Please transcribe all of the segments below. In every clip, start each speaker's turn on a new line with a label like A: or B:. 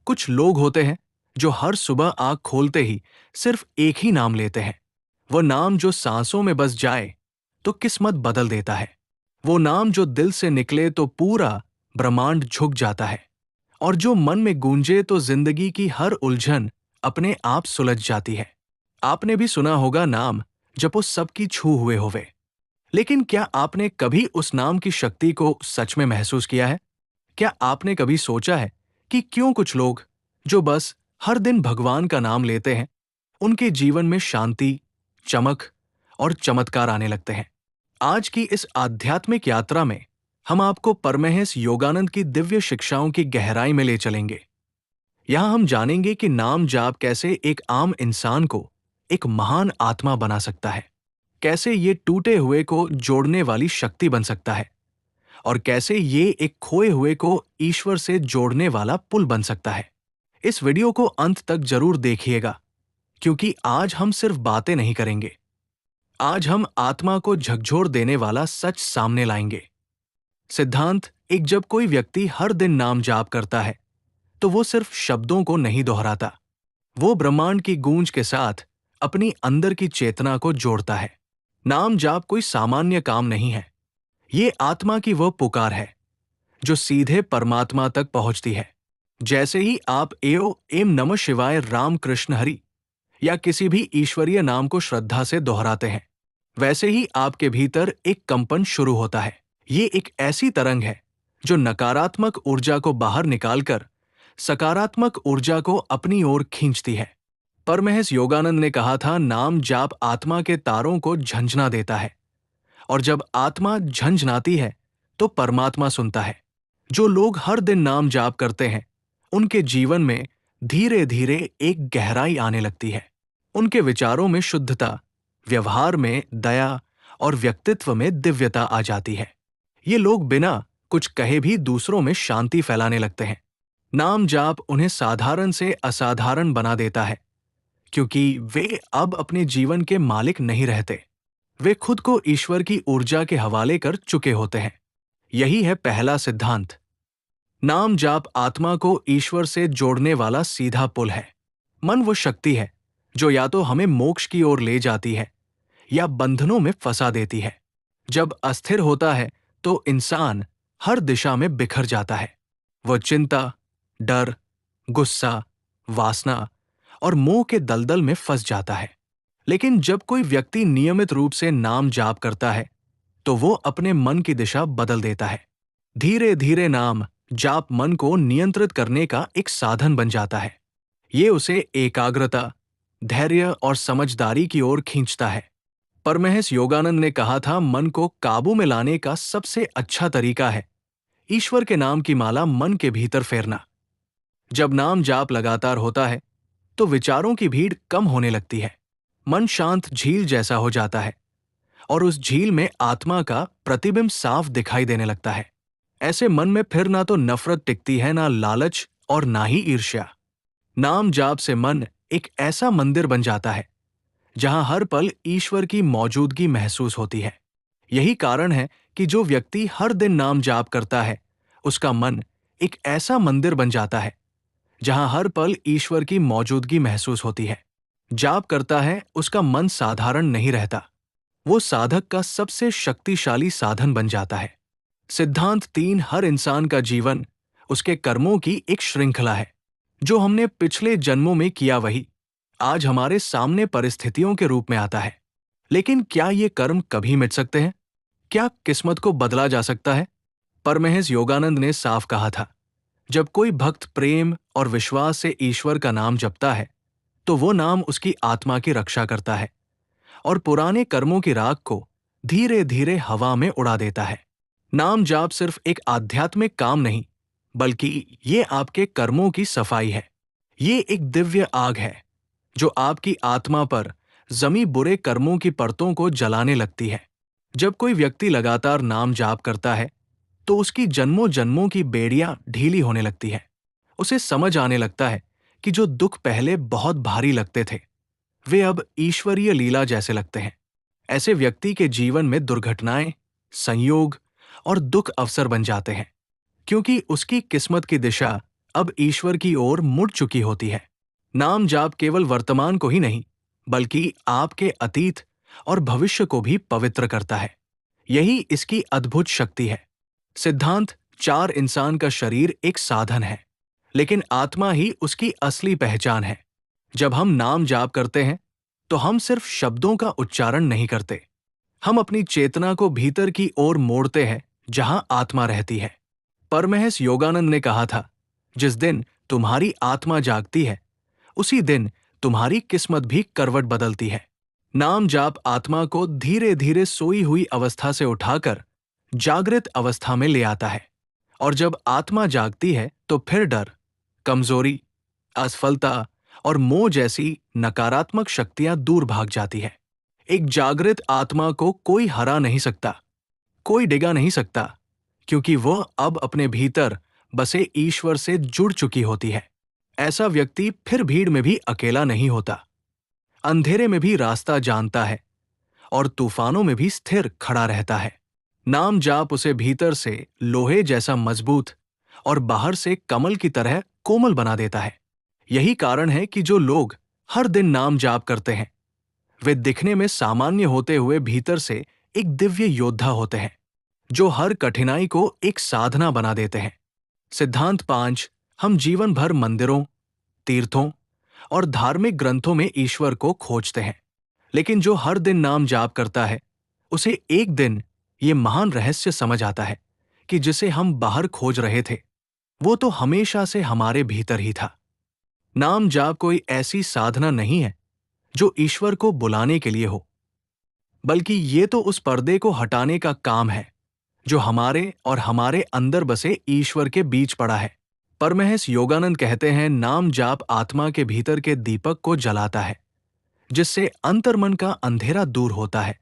A: कुछ लोग होते हैं जो हर सुबह आंख खोलते ही सिर्फ एक ही नाम लेते हैं। वो नाम जो सांसों में बस जाए तो किस्मत बदल देता है। वो नाम जो दिल से निकले तो पूरा ब्रह्मांड झुक जाता है, और जो मन में गूंजे तो जिंदगी की हर उलझन अपने आप सुलझ जाती है। आपने भी सुना होगा नाम जपो सबकी छू हुए होवे। लेकिन क्या आपने कभी उस नाम की शक्ति को सच में महसूस किया है? क्या आपने कभी सोचा है कि क्यों कुछ लोग जो बस हर दिन भगवान का नाम लेते हैं, उनके जीवन में शांति, चमक और चमत्कार आने लगते हैं? आज की इस आध्यात्मिक यात्रा में हम आपको परमहंस योगानंद की दिव्य शिक्षाओं की गहराई में ले चलेंगे। यहाँ हम जानेंगे कि नाम जाप कैसे एक आम इंसान को एक महान आत्मा बना सकता है, कैसे ये टूटे हुए को जोड़ने वाली शक्ति बन सकता है, और कैसे ये एक खोए हुए को ईश्वर से जोड़ने वाला पुल बन सकता है। इस वीडियो को अंत तक जरूर देखिएगा, क्योंकि आज हम सिर्फ बातें नहीं करेंगे। आज हम आत्मा को झकझोर देने वाला सच सामने लाएंगे। सिद्धांत एक, जब कोई व्यक्ति हर दिन नाम जाप करता है तो वो सिर्फ शब्दों को नहीं दोहराता, वो ब्रह्मांड की गूंज के साथ अपनी अंदर की चेतना को जोड़ता है। नाम जाप कोई सामान्य काम नहीं है। ये आत्मा की वह पुकार है जो सीधे परमात्मा तक पहुंचती है। जैसे ही आप एम नमः शिवाय राम कृष्ण हरि या किसी भी ईश्वरीय नाम को श्रद्धा से दोहराते हैं, वैसे ही आपके भीतर एक कंपन शुरू होता है। ये एक ऐसी तरंग है जो नकारात्मक ऊर्जा को बाहर निकालकर सकारात्मक ऊर्जा को अपनी ओर खींचती है। परमहंस योगानंद ने कहा था, नाम जाप आत्मा के तारों को झंझना देता है, और जब आत्मा झंझनाती है तो परमात्मा सुनता है। जो लोग हर दिन नाम जाप करते हैं, उनके जीवन में धीरे धीरे एक गहराई आने लगती है। उनके विचारों में शुद्धता, व्यवहार में दया और व्यक्तित्व में दिव्यता आ जाती है। ये लोग बिना कुछ कहे भी दूसरों में शांति फैलाने लगते हैं। नाम जाप उन्हें साधारण से असाधारण बना देता है, क्योंकि वे अब अपने जीवन के मालिक नहीं रहते। वे खुद को ईश्वर की ऊर्जा के हवाले कर चुके होते हैं। यही है पहला सिद्धांत। नाम जाप आत्मा को ईश्वर से जोड़ने वाला सीधा पुल है। मन वो शक्ति है जो या तो हमें मोक्ष की ओर ले जाती है या बंधनों में फंसा देती है। जब अस्थिर होता है तो इंसान हर दिशा में बिखर जाता है। वह चिंता, डर, गुस्सा, वासना और मोह के दलदल में फंस जाता है। लेकिन जब कोई व्यक्ति नियमित रूप से नाम जाप करता है तो वो अपने मन की दिशा बदल देता है। धीरे धीरे नाम जाप मन को नियंत्रित करने का एक साधन बन जाता है। ये उसे एकाग्रता, धैर्य और समझदारी की ओर खींचता है। परमहंस योगानंद ने कहा था, मन को काबू में लाने का सबसे अच्छा तरीका है ईश्वर के नाम की माला मन के भीतर फेरना। जब नाम जाप लगातार होता है तो विचारों की भीड़ कम होने लगती है। मन शांत झील जैसा हो जाता है, और उस झील में आत्मा का प्रतिबिंब साफ दिखाई देने लगता है। ऐसे मन में फिर ना तो नफरत टिकती है, ना लालच और ना ही ईर्ष्या। नाम जाप से मन एक ऐसा मंदिर बन जाता है जहां हर पल ईश्वर की मौजूदगी महसूस होती है। यही कारण है कि जो व्यक्ति हर दिन नाम जाप करता है, उसका मन एक ऐसा मंदिर बन जाता है जहां हर पल ईश्वर की मौजूदगी महसूस होती है। जाप करता है, उसका मन साधारण नहीं रहता, वो साधक का सबसे शक्तिशाली साधन बन जाता है। सिद्धांत 3, हर इंसान का जीवन उसके कर्मों की एक श्रृंखला है। जो हमने पिछले जन्मों में किया वही आज हमारे सामने परिस्थितियों के रूप में आता है। लेकिन क्या ये कर्म कभी मिट सकते हैं? क्या किस्मत को बदला जा सकता है? परमहंस योगानंद ने साफ कहा था, जब कोई भक्त प्रेम और विश्वास से ईश्वर का नाम जपता है तो वो नाम उसकी आत्मा की रक्षा करता है और पुराने कर्मों की राख को धीरे धीरे हवा में उड़ा देता है। नाम जाप सिर्फ एक आध्यात्मिक काम नहीं, बल्कि ये आपके कर्मों की सफाई है। ये एक दिव्य आग है जो आपकी आत्मा पर जमी बुरे कर्मों की परतों को जलाने लगती है। जब कोई व्यक्ति लगातार नाम जाप करता है तो उसकी जन्मों जन्मों की बेड़ियां ढीली होने लगती है। उसे समझ आने लगता है कि जो दुख पहले बहुत भारी लगते थे, वे अब ईश्वरीय लीला जैसे लगते हैं। ऐसे व्यक्ति के जीवन में दुर्घटनाएं, संयोग और दुख अवसर बन जाते हैं, क्योंकि उसकी किस्मत की दिशा अब ईश्वर की ओर मुड़ चुकी होती है। नाम जाप केवल वर्तमान को ही नहीं, बल्कि आपके अतीत और भविष्य को भी पवित्र करता है। यही इसकी अद्भुत शक्ति है। सिद्धांत 4 इंसान का शरीर एक साधन है, लेकिन आत्मा ही उसकी असली पहचान है। जब हम नाम जाप करते हैं, तो हम सिर्फ शब्दों का उच्चारण नहीं करते। हम अपनी चेतना को भीतर की ओर मोड़ते हैं, जहां आत्मा रहती है। परमहंस योगानंद ने कहा था, जिस दिन तुम्हारी आत्मा जागती है, उसी दिन तुम्हारी किस्मत भी करवट बदलती है। नाम जाप आत्मा को धीरे धीरे सोई हुई अवस्था से उठाकर जागृत अवस्था में ले आता है। और जब आत्मा जागती है, तो फिर डर, कमजोरी, असफलता और मोह जैसी नकारात्मक शक्तियां दूर भाग जाती है। एक जागृत आत्मा को कोई हरा नहीं सकता, कोई डिगा नहीं सकता, क्योंकि वह अब अपने भीतर बसे ईश्वर से जुड़ चुकी होती है। ऐसा व्यक्ति फिर भीड़ में भी अकेला नहीं होता, अंधेरे में भी रास्ता जानता है और तूफानों में भी स्थिर खड़ा रहता है। नाम जाप उसे भीतर से लोहे जैसा मजबूत और बाहर से कमल की तरह कोमल बना देता है। यही कारण है कि जो लोग हर दिन नाम जाप करते हैं, वे दिखने में सामान्य होते हुए भीतर से एक दिव्य योद्धा होते हैं, जो हर कठिनाई को एक साधना बना देते हैं। सिद्धांत 5, हम जीवन भर मंदिरों, तीर्थों और धार्मिक ग्रंथों में ईश्वर को खोजते हैं, लेकिन जो हर दिन नाम जाप करता है, उसे एक दिन ये महान रहस्य समझ आता है कि जिसे हम बाहर खोज रहे थे, वो तो हमेशा से हमारे भीतर ही था। नाम जाप कोई ऐसी साधना नहीं है जो ईश्वर को बुलाने के लिए हो, बल्कि ये तो उस पर्दे को हटाने का काम है जो हमारे और हमारे अंदर बसे ईश्वर के बीच पड़ा है। परमहंस योगानंद कहते हैं, नाम जाप आत्मा के भीतर के दीपक को जलाता है, जिससे अंतर्मन का अंधेरा दूर होता है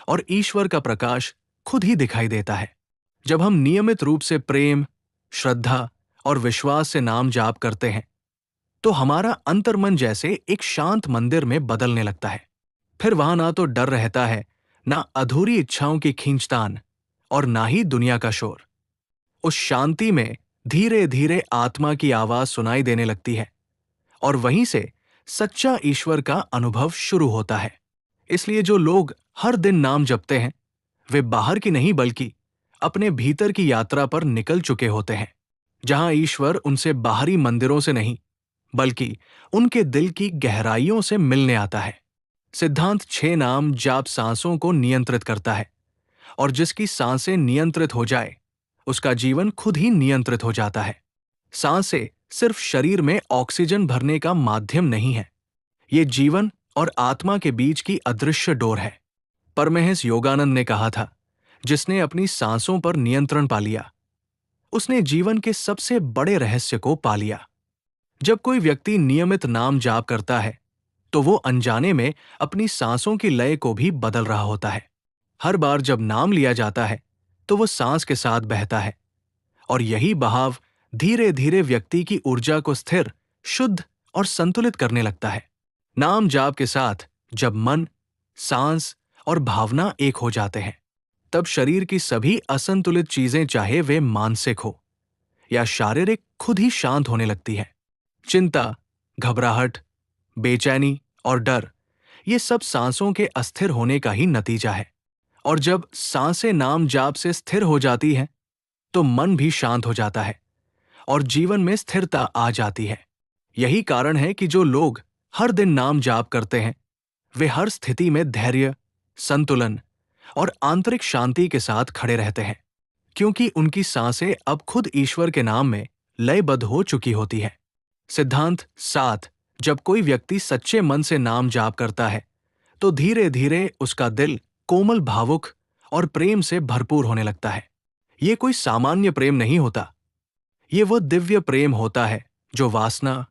A: और ईश्वर का प्रकाश खुद ही दिखाई देता है। जब हम नियमित रूप से प्रेम, श्रद्धा और विश्वास से नाम जाप करते हैं, तो हमारा अंतर्मन जैसे एक शांत मंदिर में बदलने लगता है। फिर वहां ना तो डर रहता है, ना अधूरी इच्छाओं की खींचतान और ना ही दुनिया का शोर। उस शांति में धीरे धीरे आत्मा की आवाज सुनाई देने लगती है और वहीं से सच्चा ईश्वर का अनुभव शुरू होता है। इसलिए जो लोग हर दिन नाम जपते हैं, वे बाहर की नहीं बल्कि अपने भीतर की यात्रा पर निकल चुके होते हैं, जहां ईश्वर उनसे बाहरी मंदिरों से नहीं, बल्कि उनके दिल की गहराइयों से मिलने आता है। सिद्धांत 6 नाम जाप सांसों को नियंत्रित करता है, और जिसकी सांसें नियंत्रित हो जाए, उसका जीवन खुद ही नियंत्रित हो जाता है। सांसें सिर्फ शरीर में ऑक्सीजन भरने का माध्यम नहीं है, ये जीवन और आत्मा के बीच की अदृश्य डोर है। परमहंस योगानंद ने कहा था, जिसने अपनी सांसों पर नियंत्रण पा लिया, उसने जीवन के सबसे बड़े रहस्य को पा लिया। जब कोई व्यक्ति नियमित नाम जाप करता है, तो वो अनजाने में अपनी सांसों की लय को भी बदल रहा होता है। हर बार जब नाम लिया जाता है, तो वो सांस के साथ बहता है, और यही बहाव धीरे धीरे व्यक्ति की ऊर्जा को स्थिर, शुद्ध और संतुलित करने लगता है। नाम जाप के साथ जब मन, सांस और भावना एक हो जाते हैं, तब शरीर की सभी असंतुलित चीजें, चाहे वे मानसिक हो या शारीरिक, खुद ही शांत होने लगती है। चिंता, घबराहट, बेचैनी और डर, ये सब सांसों के अस्थिर होने का ही नतीजा है। और जब सांसें नाम जाप से स्थिर हो जाती हैं, तो मन भी शांत हो जाता है और जीवन में स्थिरता आ जाती है। यही कारण है कि जो लोग हर दिन नाम जाप करते हैं, वे हर स्थिति में धैर्य, संतुलन और आंतरिक शांति के साथ खड़े रहते हैं, क्योंकि उनकी सांसें अब खुद ईश्वर के नाम में लयबद्ध हो चुकी होती है। सिद्धांत 7, जब कोई व्यक्ति सच्चे मन से नाम जाप करता है, तो धीरे धीरे उसका दिल कोमल, भावुक और प्रेम से भरपूर होने लगता है। ये कोई सामान्य प्रेम नहीं होता, ये वो दिव्य प्रेम होता है जो वासना,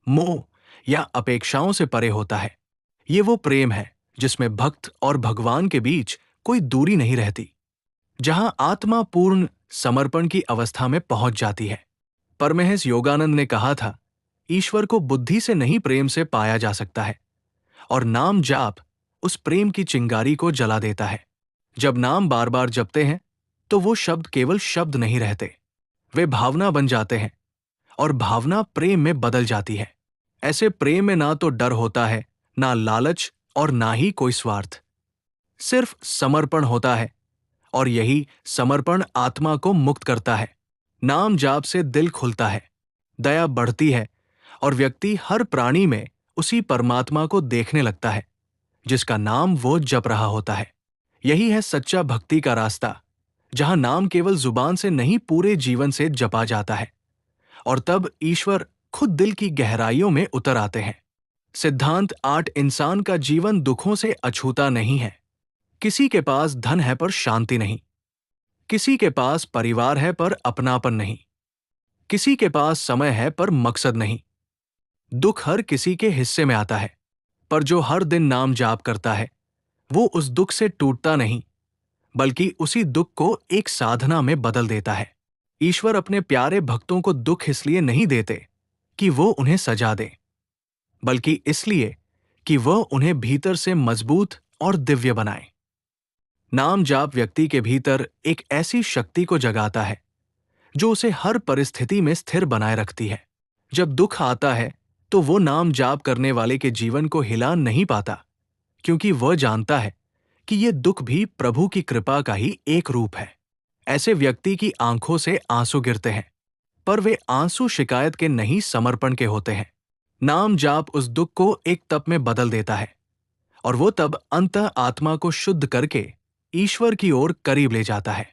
A: मोह या अपेक्षाओं से परे होता है। ये वो प्रेम है जिसमें भक्त और भगवान के बीच कोई दूरी नहीं रहती, जहां आत्मा पूर्ण समर्पण की अवस्था में पहुंच जाती है। परमहंस योगानंद ने कहा था, ईश्वर को बुद्धि से नहीं, प्रेम से पाया जा सकता है, और नाम जाप उस प्रेम की चिंगारी को जला देता है। जब नाम बार बार जपते हैं, तो वो शब्द केवल शब्द नहीं रहते, वे भावना बन जाते हैं और भावना प्रेम में बदल जाती है। ऐसे प्रेम में ना तो डर होता है, ना लालच और ना ही कोई स्वार्थ। सिर्फ समर्पण होता है, और यही समर्पण आत्मा को मुक्त करता है। नाम जाप से दिल खुलता है, दया बढ़ती है, और व्यक्ति हर प्राणी में उसी परमात्मा को देखने लगता है जिसका नाम वो जप रहा होता है। यही है सच्चा भक्ति का रास्ता, जहां नाम केवल जुबान से नहीं पूरे जीवन से जपा जाता है, और तब ईश्वर खुद दिल की गहराइयों में उतर आते हैं। सिद्धांत 8। इंसान का जीवन दुखों से अछूता नहीं है। किसी के पास धन है पर शांति नहीं, किसी के पास परिवार है पर अपनापन नहीं, किसी के पास समय है पर मकसद नहीं। दुख हर किसी के हिस्से में आता है, पर जो हर दिन नाम जाप करता है वो उस दुख से टूटता नहीं, बल्कि उसी दुख को एक साधना में बदल देता है। ईश्वर अपने प्यारे भक्तों को दुख इसलिए नहीं देते कि वो उन्हें सजा दे, बल्कि इसलिए कि वह उन्हें भीतर से मजबूत और दिव्य बनाए। नाम जाप व्यक्ति के भीतर एक ऐसी शक्ति को जगाता है जो उसे हर परिस्थिति में स्थिर बनाए रखती है। जब दुख आता है तो वो नाम जाप करने वाले के जीवन को हिला नहीं पाता, क्योंकि वह जानता है कि ये दुख भी प्रभु की कृपा का ही एक रूप है। ऐसे व्यक्ति की आंखों से आंसू गिरते हैं, पर वे आंसू शिकायत के नहीं, समर्पण के होते हैं। नाम जाप उस दुख को एक तप में बदल देता है, और वो तब अंतः आत्मा को शुद्ध करके ईश्वर की ओर करीब ले जाता है।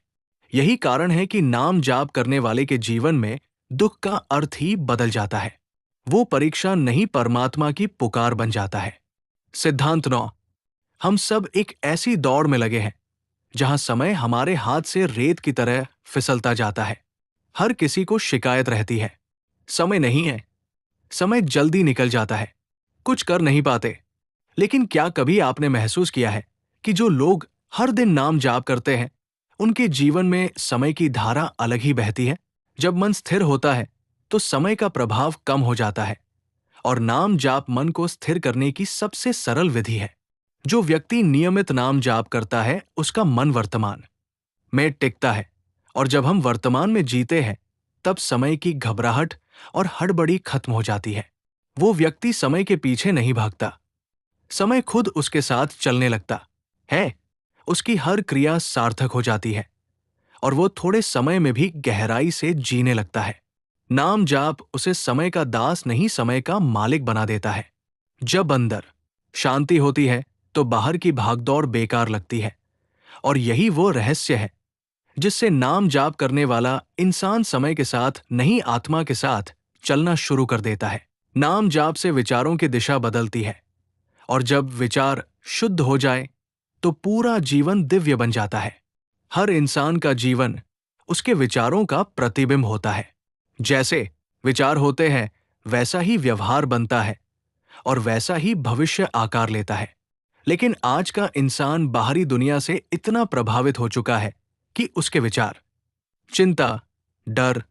A: यही कारण है कि नाम जाप करने वाले के जीवन में दुख का अर्थ ही बदल जाता है। वो परीक्षा नहीं, परमात्मा की पुकार बन जाता है। सिद्धांत 9। हम सब एक ऐसी दौड़ में लगे हैं जहां समय हमारे हाथ से रेत की तरह फिसलता जाता है। हर किसी को शिकायत रहती है, समय नहीं है, समय जल्दी निकल जाता है, कुछ कर नहीं पाते। लेकिन क्या कभी आपने महसूस किया है कि जो लोग हर दिन नाम जाप करते हैं, उनके जीवन में समय की धारा अलग ही बहती है? जब मन स्थिर होता है तो समय का प्रभाव कम हो जाता है, और नाम जाप मन को स्थिर करने की सबसे सरल विधि है। जो व्यक्ति नियमित नाम जाप करता है उसका मन वर्तमान में टिकता है, और जब हम वर्तमान में जीते हैं तब समय की घबराहट और हड़बड़ी खत्म हो जाती है। वो व्यक्ति समय के पीछे नहीं भागता, समय खुद उसके साथ चलने लगता है। उसकी हर क्रिया सार्थक हो जाती है, और वो थोड़े समय में भी गहराई से जीने लगता है। नाम जाप उसे समय का दास नहीं, समय का मालिक बना देता है। जब अंदर शांति होती है तो बाहर की भागदौड़ बेकार लगती है, और यही वो रहस्य है जिससे नाम जाप करने वाला इंसान समय के साथ नहीं, आत्मा के साथ चलना शुरू कर देता है। नाम जाप से विचारों की दिशा बदलती है, और जब विचार शुद्ध हो जाए तो पूरा जीवन दिव्य बन जाता है। हर इंसान का जीवन उसके विचारों का प्रतिबिंब होता है। जैसे विचार होते हैं वैसा ही व्यवहार बनता है, और वैसा ही भविष्य आकार लेता है। लेकिन आज का इंसान बाहरी दुनिया से इतना प्रभावित हो चुका है कि उसके विचार चिंता, डर,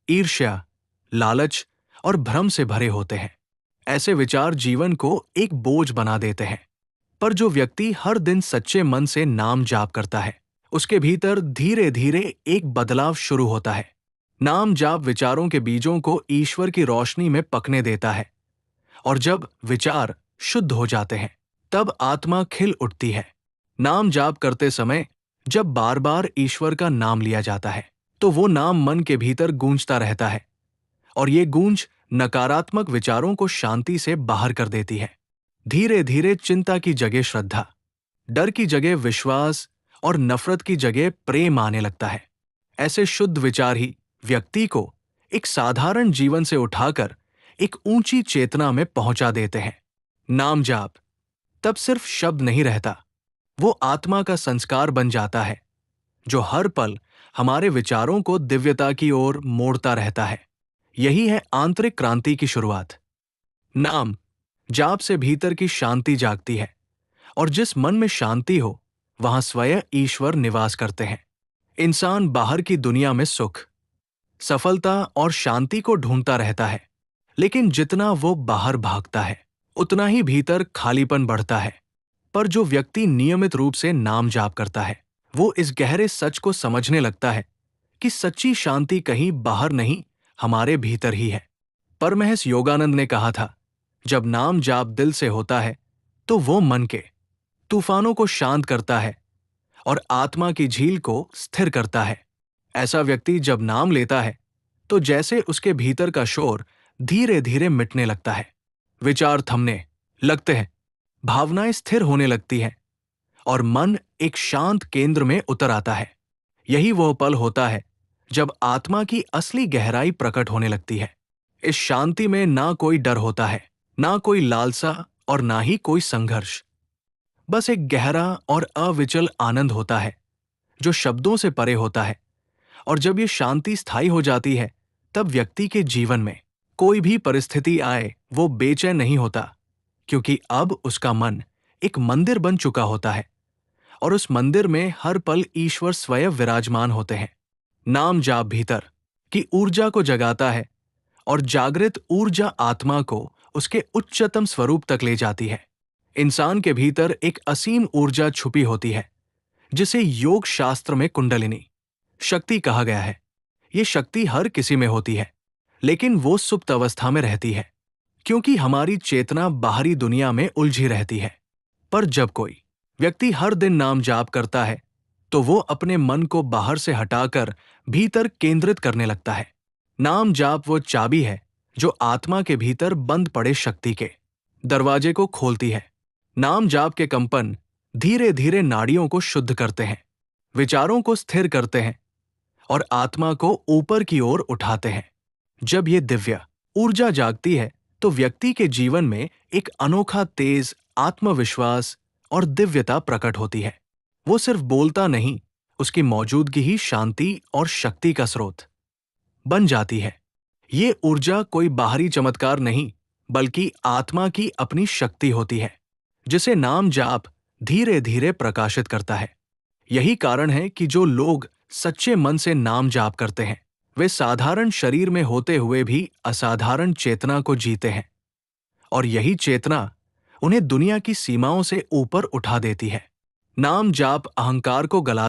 A: ईर्ष्या, लालच और भ्रम से भरे होते हैं। ऐसे विचार जीवन को एक बोझ बना देते हैं। पर जो व्यक्ति हर दिन सच्चे मन से नाम जाप करता है, उसके भीतर धीरे धीरे एक बदलाव शुरू होता है। नाम जाप विचारों के बीजों को ईश्वर की रोशनी में पकने देता है, और जब विचार शुद्ध हो जाते हैं तब आत्मा खिल उठती है। नाम जाप करते समय जब बार बार ईश्वर का नाम लिया जाता है तो वो नाम मन के भीतर गूंजता रहता है, और ये गूंज नकारात्मक विचारों को शांति से बाहर कर देती है। धीरे धीरे चिंता की जगह श्रद्धा, डर की जगह विश्वास और नफरत की जगह प्रेम आने लगता है। ऐसे शुद्ध विचार ही व्यक्ति को एक साधारण जीवन से उठाकर एक ऊंची चेतना में पहुंचा देते हैं। नाम जाप तब सिर्फ शब्द नहीं रहता, वो आत्मा का संस्कार बन जाता है जो हर पल हमारे विचारों को दिव्यता की ओर मोड़ता रहता है। यही है आंतरिक क्रांति की शुरुआत। नाम जाप से भीतर की शांति जागती है, और जिस मन में शांति हो वहां स्वयं ईश्वर निवास करते हैं। इंसान बाहर की दुनिया में सुख, सफलता और शांति को ढूंढता रहता है, लेकिन जितना वो बाहर भागता है उतना ही भीतर खालीपन बढ़ता है। पर जो व्यक्ति नियमित रूप से नाम जाप करता है वो इस गहरे सच को समझने लगता है कि सच्ची शांति कहीं बाहर नहीं, हमारे भीतर ही है। परमहंस योगानंद ने कहा था, जब नाम जाप दिल से होता है तो वो मन के तूफानों को शांत करता है और आत्मा की झील को स्थिर करता है। ऐसा व्यक्ति जब नाम लेता है तो जैसे उसके भीतर का शोर धीरे धीरे मिटने लगता है, विचार थमने लगते हैं, भावनाएं स्थिर होने लगती हैं और मन एक शांत केंद्र में उतर आता है। यही वह पल होता है जब आत्मा की असली गहराई प्रकट होने लगती है। इस शांति में ना कोई डर होता है, ना कोई लालसा और ना ही कोई संघर्ष। बस एक गहरा और अविचल आनंद होता है जो शब्दों से परे होता है। और जब ये शांति स्थायी हो जाती है तब व्यक्ति के जीवन में कोई भी परिस्थिति आए वो बेचैन नहीं होता, क्योंकि अब उसका मन एक मंदिर बन चुका होता है और उस मंदिर में हर पल ईश्वर स्वयं विराजमान होते हैं। नाम जाप भीतर की ऊर्जा को जगाता है और जागृत ऊर्जा आत्मा को उसके उच्चतम स्वरूप तक ले जाती है। इंसान के भीतर एक असीम ऊर्जा छुपी होती है जिसे योग शास्त्र में कुंडलिनी शक्ति कहा गया है। ये शक्ति हर किसी में होती है, लेकिन वो सुप्त अवस्था में रहती है क्योंकि हमारी चेतना बाहरी दुनिया में उलझी रहती है। पर जब कोई व्यक्ति हर दिन नाम जाप करता है तो वो अपने मन को बाहर से हटाकर भीतर केंद्रित करने लगता है। नाम जाप वो चाबी है जो आत्मा के भीतर बंद पड़े शक्ति के दरवाजे को खोलती है। नाम जाप के कंपन धीरे धीरे नाड़ियों को शुद्ध करते हैं, विचारों को स्थिर करते हैं और आत्मा को ऊपर की ओर उठाते हैं। जब ये दिव्य ऊर्जा जागती है तो व्यक्ति के जीवन में एक अनोखा तेज आत्मविश्वास और दिव्यता प्रकट होती है। वो सिर्फ बोलता नहीं, उसकी मौजूदगी ही शांति और शक्ति का स्रोत बन जाती है। ये ऊर्जा कोई बाहरी चमत्कार नहीं, बल्कि आत्मा की अपनी शक्ति होती है जिसे नाम जाप धीरे धीरे प्रकाशित करता है। यही कारण है कि जो लोग सच्चे मन से नाम जाप करते हैं वे साधारण शरीर में होते हुए भी असाधारण चेतना को जीते हैं और यही चेतना उन्हें दुनिया की सीमाओं से ऊपर उठा देती है। नाम जाप अहंकार को गला